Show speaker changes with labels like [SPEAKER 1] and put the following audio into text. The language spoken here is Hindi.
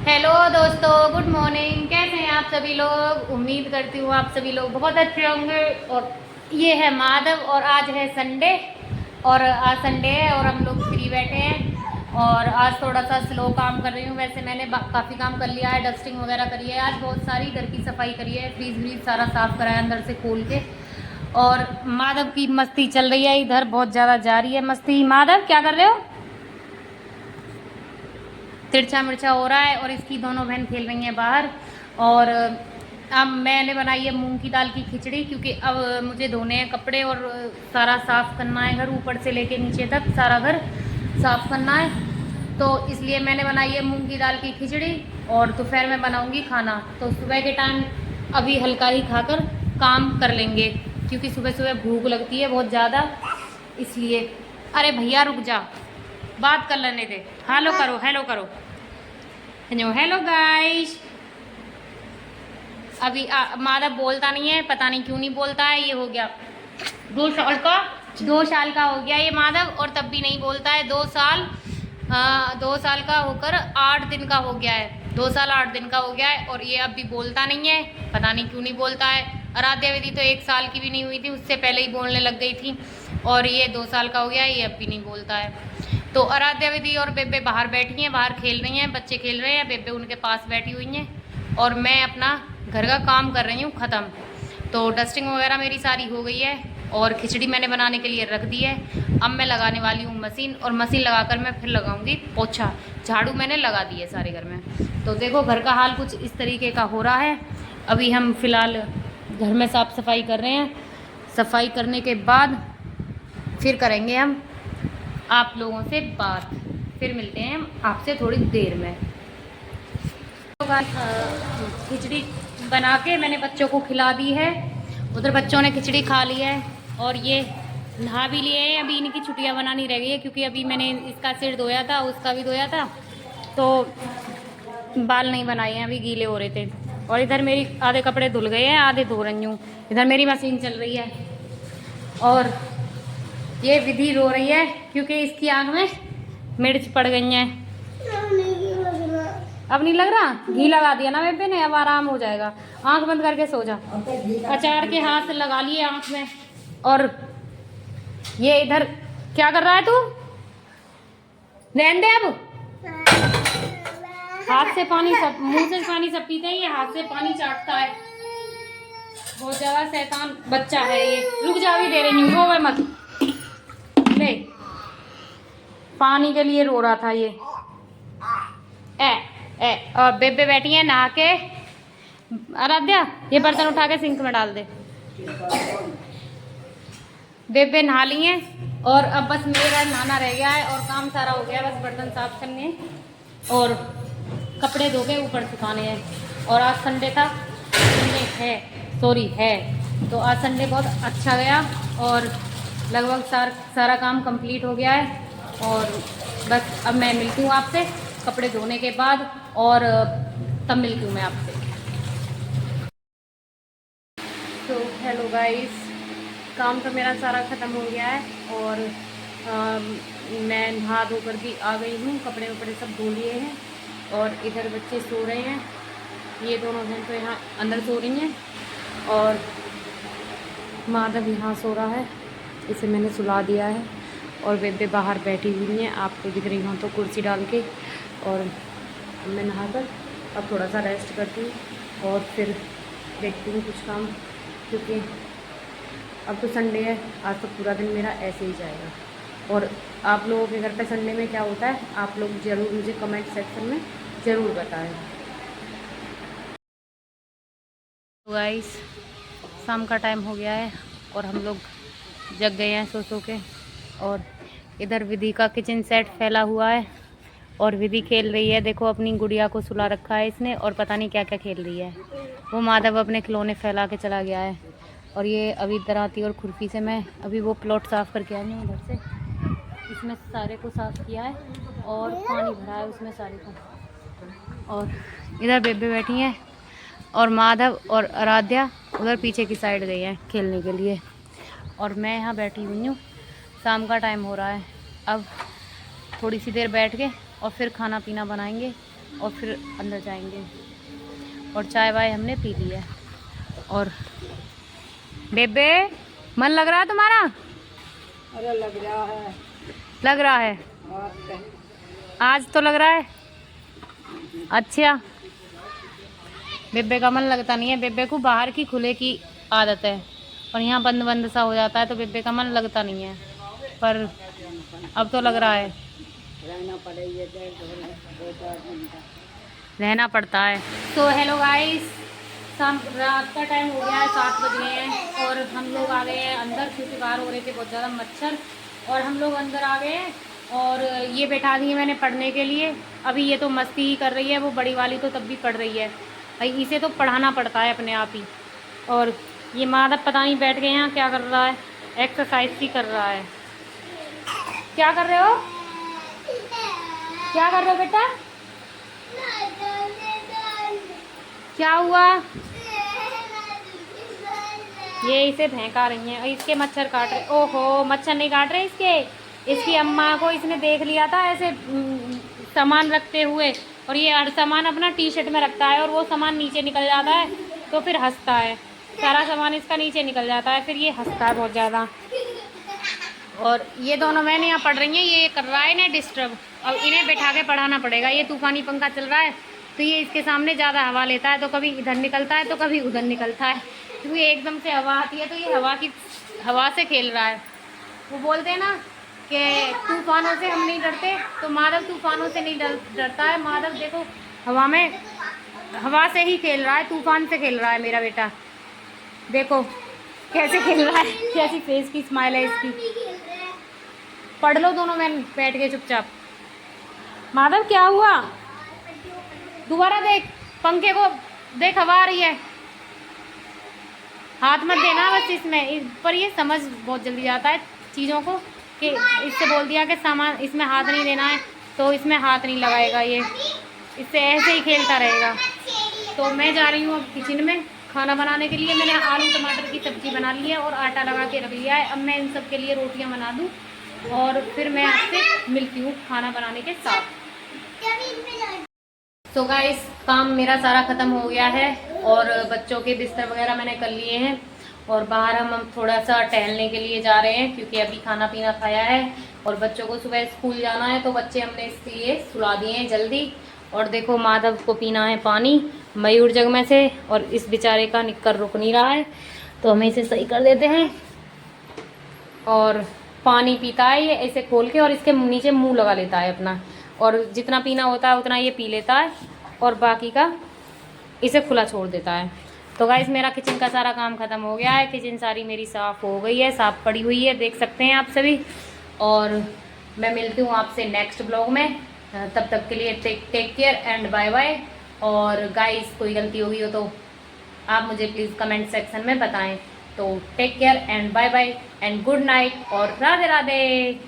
[SPEAKER 1] हेलो दोस्तों, गुड मॉर्निंग। कैसे हैं आप सभी लोग? उम्मीद करती हूँ आप सभी लोग बहुत अच्छे होंगे। और ये है माधव और आज है संडे। और आज संडे है और हम लोग फ्री बैठे हैं। और आज थोड़ा सा स्लो काम कर रही हूँ। वैसे मैंने काफ़ी काम कर लिया है, डस्टिंग वगैरह करी है, आज बहुत सारी घर की सफाई करी है, फ्रीज व्रीज सारा साफ़ करा है अंदर से खोल के। और माधव की मस्ती चल रही है इधर, बहुत ज़्यादा जा रही है मस्ती। माधव क्या कर रहे हो? तिरछा मिर्चा हो रहा है और इसकी दोनों बहन खेल रही हैं बाहर। और अब मैंने बनाई है मूंग की दाल की खिचड़ी, क्योंकि अब मुझे धोने हैं कपड़े और सारा साफ़ करना है घर, ऊपर से लेके नीचे तक सारा घर साफ़ करना है। तो इसलिए मैंने बनाई है मूंग की दाल की खिचड़ी। और दोपहर में बनाऊंगी खाना, तो सुबह के टाइम अभी हल्का ही खाकर काम कर लेंगे, क्योंकि सुबह सुबह भूख लगती है बहुत ज़्यादा, इसलिए। अरे भैया रुक जा, बात कर लेने दे। हेलो करो, हेलो करो। Hello guys. अभी माधव बोलता नहीं है, पता नहीं क्यों नहीं बोलता है। ये हो गया 2 साल का, 2 साल का हो गया ये माधव, और तब भी नहीं बोलता है। 2 साल, 2 साल का होकर 8 दिन का हो गया है। 2 साल 8 दिन का हो गया है और ये अब भी बोलता नहीं है, पता नहीं क्यों नहीं बोलता है। आराध्या विधि तो 1 साल की भी नहीं हुई थी, उससे पहले ही बोलने लग गई थी। और ये 2 साल का हो गया है, ये अब भी नहीं बोलता है। तो आराध्या विधि और बेबे बाहर बैठी हैं, बाहर खेल रही हैं, बच्चे खेल रहे हैं, बेबे उनके पास बैठी हुई हैं। और मैं अपना घर का काम कर रही हूँ ख़त्म। तो डस्टिंग वगैरह मेरी सारी हो गई है और खिचड़ी मैंने बनाने के लिए रख दी है। अब मैं लगाने वाली हूँ मशीन, और मशीन लगाकर मैं फिर लगाऊंगी पोछा। झाड़ू मैंने लगा दी है सारे घर में। तो देखो घर का हाल कुछ इस तरीके का हो रहा है। अभी हम फिलहाल घर में साफ़ सफाई कर रहे हैं। सफाई करने के बाद फिर करेंगे हम आप लोगों से बात। फिर मिलते हैं हम आपसे थोड़ी देर में। खिचड़ी बना के मैंने बच्चों को खिला दी है। उधर बच्चों ने खिचड़ी खा ली है और ये नहा भी लिए हैं। अभी इनकी छुट्टियां बनानी रह गई है, क्योंकि अभी मैंने इसका सिर धोया था, उसका भी धोया था, तो बाल नहीं बनाए हैं, अभी गीले हो रहे थे। और इधर मेरी आधे कपड़े धुल गए हैं, आधे धो रही हूँ। इधर मेरी मशीन चल रही है। और ये विधि रो रही है क्योंकि इसकी आँख में मिर्च पड़ गई हैं। अब नहीं लग रहा? घी लगा दिया ना बेबे ने, अब आराम हो जाएगा। आंख बंद करके सो जा। अचार के हाथ से लगा लिए आंख में। और ये इधर क्या कर रहा है तू? रहने दे अब। हाथ से पानी सब, मुंह से पानी सब पीते हैं, ये हाथ से पानी चाटता है। बहुत ज्यादा शैतान बच्चा है ये। रुक जा, भी दे रही हूँ, रोवे मत। ले, पानी के लिए रो रहा था ये। और बेबे बैठी है नहा के। आराध्या ये बर्तन उठा के सिंक में डाल दे। बेबे नहा ली है और अब बस मेरा नहाना रह गया है और काम सारा हो गया, बस बर्तन साफ करने हैं और कपड़े धो के ऊपर सुखाने हैं। और आज संडे था, संडे है, सॉरी है, तो आज संडे बहुत अच्छा गया और लगभग सारा काम कंप्लीट हो गया है। और बस अब मैं मिलती हूँ आपसे कपड़े धोने के बाद, और तब मिलती हूँ मैं आपसे। तो हेलो गाइस, काम तो मेरा सारा ख़त्म हो गया है और मैं नहा धो कर भी आ गई हूँ, कपड़े वपड़े सब धो लिए हैं। और इधर बच्चे सो रहे हैं, ये दोनों बहन तो यहाँ अंदर सो रही हैं और माधव यहाँ सो रहा है, इसे मैंने सुला दिया है। और बेबे बाहर बैठी हुई हैं, आपको दिख रही हूँ तो कुर्सी डाल के। और मैं नहाकर अब थोड़ा सा रेस्ट करती हूँ और फिर देखती हूँ कुछ काम, क्योंकि अब तो संडे है, आज तो पूरा दिन मेरा ऐसे ही जाएगा। और आप लोगों के घर पे संडे में क्या होता है, आप लोग ज़रूर मुझे कमेंट सेक्शन में ज़रूर बताएं। गाइस, शाम का टाइम हो गया है और हम लोग जग गए हैं सो के। और इधर विधि का किचन सेट फैला हुआ है और विधि खेल रही है। देखो अपनी गुड़िया को सुला रखा है इसने और पता नहीं क्या क्या खेल रही है। वो माधव अपने खिलौने फैला के चला गया है। और ये अभी दराती और खुरपी से मैं अभी वो प्लॉट साफ़ करके आई हूँ उधर से। इसमें सारे को साफ़ किया है और पानी भरा है उसमें सारे को। और इधर बेबे बैठी हैं और माधव और आराध्या उधर पीछे की साइड गई हैं खेलने के लिए। और मैं यहाँ बैठी हुई हूँ, शाम का टाइम हो रहा है। अब थोड़ी सी देर बैठ के और फिर खाना पीना बनाएंगे और फिर अंदर जाएंगे। और चाय वाय हमने पी ली है। और बेबे मन लग रहा है तुम्हारा?
[SPEAKER 2] अरे लग रहा है।
[SPEAKER 1] लग रहा है आज तो लग रहा है। अच्छा, बेबे का मन लगता नहीं है। बेबे को बाहर की खुले की आदत है और यहाँ बंद बंद सा हो जाता है तो बेबे का मन लगता नहीं है, पर अब तो लग रहा है। रहना पड़ता है। तो हेलो गाइस, शाम रात का टाइम हो गया है, 7 बज गए हैं और हम लोग आ गए हैं अंदर क्योंकि बाहर हो रहे थे बहुत ज़्यादा मच्छर। और हम लोग अंदर आ गए हैं और ये बैठा दी मैंने पढ़ने के लिए। अभी ये तो मस्ती ही कर रही है, वो बड़ी वाली तो तब भी पढ़ रही है भाई, इसे तो पढ़ाना पड़ता है अपने आप ही। और ये माधव पता नहीं बैठ गए यहाँ क्या कर रहा है, एक्सरसाइज ही कर रहा है। क्या कर रहे हो? क्या कर रहे हो बेटा? क्या हुआ? ये इसे भैंका रही हैं, इसके मच्छर काट रहे। ओहो, मच्छर नहीं काट रहे इसके, इसकी अम्मा को इसने देख लिया था ऐसे सामान रखते हुए, और ये हर सामान अपना टी शर्ट में रखता है और वो सामान नीचे निकल जाता है तो फिर हंसता है। सारा सामान इसका नीचे निकल जाता है, फिर ये हंसता है बहुत ज़्यादा। और ये दोनों मैंने यहाँ पढ़ रही हैं, ये कर रहा है इन्हें डिस्टर्ब। अब इन्हें बैठा के पढ़ाना पड़ेगा। ये तूफानी पंखा चल रहा है तो ये इसके सामने ज़्यादा हवा लेता है, तो कभी इधर निकलता है तो कभी उधर निकलता है, क्योंकि एकदम से हवा आती है तो ये हवा से खेल रहा है। वो बोलते हैं ना कि तूफानों से हम नहीं डरते, तो माधव तूफानों से नहीं डरता है। माधव देखो हवा से ही खेल रहा है, तूफान से खेल रहा है मेरा बेटा। देखो कैसे खेल रहा है, कैसी फेस की स्माइल है इसकी। पढ़ लो दोनों मैन बैठ के चुपचाप। माधव क्या हुआ? दोबारा देख पंखे को, देख हवा आ रही है। हाथ मत देना बस इसमें, पर ये समझ बहुत जल्दी जाता है चीज़ों को, कि इससे बोल दिया कि सामान इसमें हाथ नहीं देना है तो इसमें हाथ नहीं लगाएगा, ये इससे ऐसे ही खेलता रहेगा। तो मैं जा रही हूँ अब किचन में खाना बनाने के लिए। मैंने आलू टमाटर की सब्ज़ी बना ली है और आटा लगा के रख लिया है। अब मैं इन सब के लिए रोटियाँ बना दूँ और फिर मैं आपसे मिलती हूँ खाना बनाने के साथ। तो गाइस, काम मेरा सारा ख़त्म हो गया है और बच्चों के बिस्तर वगैरह मैंने कर लिए हैं और बाहर हम थोड़ा सा टहलने के लिए जा रहे हैं, क्योंकि अभी खाना पीना खाया है और बच्चों को सुबह स्कूल जाना है, तो बच्चे हमने इसके लिए सुला दिए हैं जल्दी। और देखो माधव को पीना है पानी मयूर जग में से, और इस बेचारे का निक्कर रुक नहीं रहा है, तो हमें इसे सही कर देते हैं। और पानी पीता है ये ऐसे खोल के और इसके नीचे मुँह लगा लेता है अपना, और जितना पीना होता है उतना ये पी लेता है और बाकी का इसे खुला छोड़ देता है। तो गाइस, मेरा किचन का सारा काम ख़त्म हो गया है। किचन सारी मेरी साफ़ हो गई है, साफ़ पड़ी हुई है, देख सकते हैं आप सभी। और मैं मिलती हूँ आपसे नेक्स्ट ब्लॉग में, तब तक के लिए take care and bye bye. और गाइस, कोई गलती होगी हो तो आप मुझे प्लीज़ कमेंट सेक्शन में बताएं। तो take care and bye bye and good night और राधे राधे।